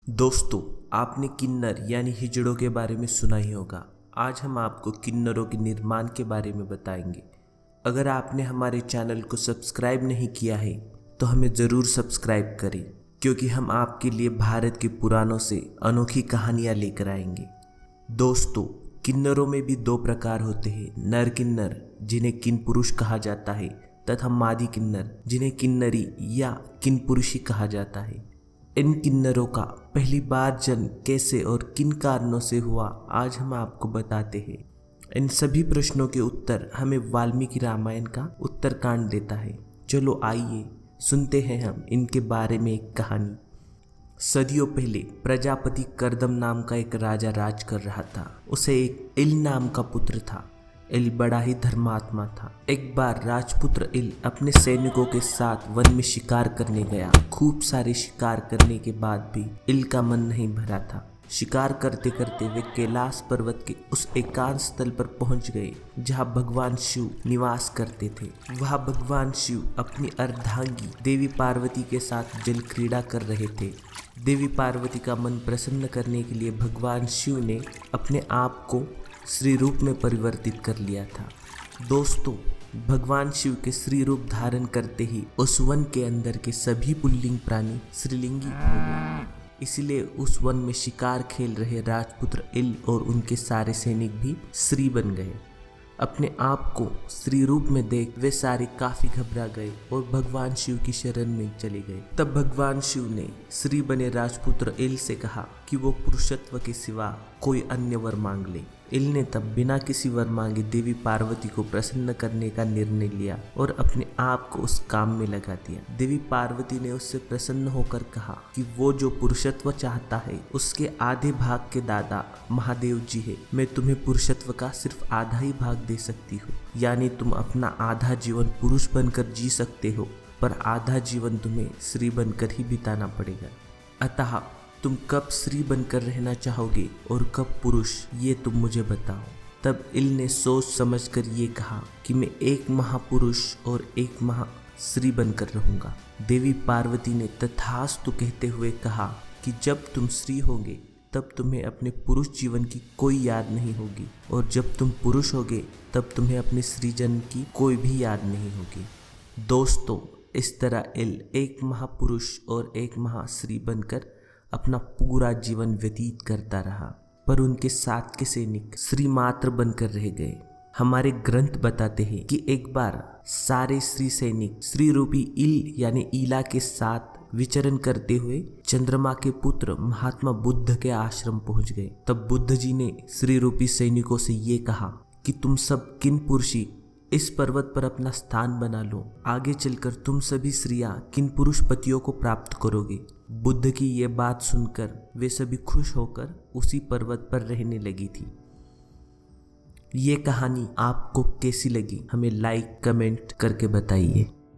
दोस्तों, आपने किन्नर यानी हिजड़ों के बारे में सुना ही होगा। आज हम आपको किन्नरों के निर्माण के बारे में बताएंगे। अगर आपने हमारे चैनल को सब्सक्राइब नहीं किया है तो हमें ज़रूर सब्सक्राइब करें, क्योंकि हम आपके लिए भारत के पुराणों से अनोखी कहानियाँ लेकर आएंगे। दोस्तों, किन्नरों में भी दो प्रकार होते हैं, नर किन्नर जिन्हें किन्पुरुष कहा जाता है तथा मादी किन्नर जिन्हें किन्नरी या किन्पुरुषी कहा जाता है। इन किन्नरों का पहली बार जन्म कैसे और किन कारणों से हुआ, आज हम आपको बताते हैं। इन सभी प्रश्नों के उत्तर हमें वाल्मीकि रामायण का उत्तरकांड देता है। चलो आइए सुनते हैं हम इनके बारे में एक कहानी। सदियों पहले प्रजापति कर्दम नाम का एक राजा राज कर रहा था। उसे एक इल नाम का पुत्र था। इल बड़ा ही धर्मात्मा था। एक बार राजपुत्र इल अपने सैनिकों के साथ वन में शिकार करने गया। खूब सारे शिकार करने के बाद भी इल का मन नहीं भरा था। शिकार करते करते वे कैलाश पर्वत के उस एकांत स्थल पर पहुंच गए जहां भगवान शिव निवास करते थे। वहां भगवान शिव अपनी अर्धांगी देवी पार्वती के साथ जल क्रीड़ा कर रहे थे। देवी पार्वती का मन प्रसन्न करने के लिए भगवान शिव ने अपने आप को श्री रूप में परिवर्तित कर लिया था। दोस्तों, भगवान शिव के श्री रूप धारण करते ही उस वन के अंदर के सभी पुल्लिंग प्राणी श्रीलिंगी हो गए। इसलिए उस वन में शिकार खेल रहे राजपुत्र इल और उनके सारे सैनिक भी श्री बन गए। अपने आप को श्री रूप में देख वे सारे काफी घबरा गए और भगवान शिव की शरण में चले गए। तब भगवान शिव ने श्री बने राजपुत्र इल से कहा कि वो पुरुषत्व के सिवा कोई अन्य वर मांग ले। इल ने तब बिना किसी वर मांगे देवी पार्वती को प्रसन्न करने का निर्णय लिया और अपने आप को उस काम में लगा दिया। देवी पार्वती ने उससे प्रसन्न होकर कहा कि वो जो पुरुषत्व चाहता है उसके आधे भाग के दादा महादेव जी है। मैं तुम्हें पुरुषत्व का सिर्फ आधा ही भाग दे सकती हूँ, यानी तुम अपना आधा जीवन पुरुष बनकर जी सकते हो, पर आधा जीवन तुम्हें स्त्री बनकर ही बिताना पड़ेगा। अतः तुम कब स्त्री बनकर रहना चाहोगे और कब पुरुष, ये तुम मुझे बताओ। तब इल ने सोच समझकर ये कहा कि मैं एक महापुरुष और एक महास्त्री बनकर रहूंगा। देवी पार्वती ने तथास्तु कहते हुए कहा कि जब तुम स्त्री होगे तब तुम्हें अपने पुरुष जीवन की कोई याद नहीं होगी, और जब तुम पुरुष होगे तब तुम्हें अपने स्त्री जन्म की कोई भी याद नहीं होगी। दोस्तों, इस तरह इल एक महापुरुष और एक महास्त्री बनकर अपना पूरा जीवन व्यतीत करता रहा, पर उनके साथ के सैनिक स्त्री मात्र बनकर रह गए। हमारे ग्रंथ बताते हैं कि एक बार सारे स्त्री सैनिक स्त्री रूपी इल यानी ईला के साथ विचरण करते हुए चंद्रमा के पुत्र महात्मा बुद्ध के आश्रम पहुंच गए। तब बुद्ध जी ने स्त्री रूपी सैनिकों से ये कहा कि तुम सब किन्पुरुषी इस पर्वत पर अपना स्थान बना लो। आगे चलकर तुम सभी स्त्रियां किन्पुरुष पतियों को प्राप्त करोगे। बुद्ध की ये बात सुनकर वे सभी खुश होकर उसी पर्वत पर रहने लगी थी। ये कहानी आपको कैसी लगी, हमें लाइक कमेंट करके बताइए।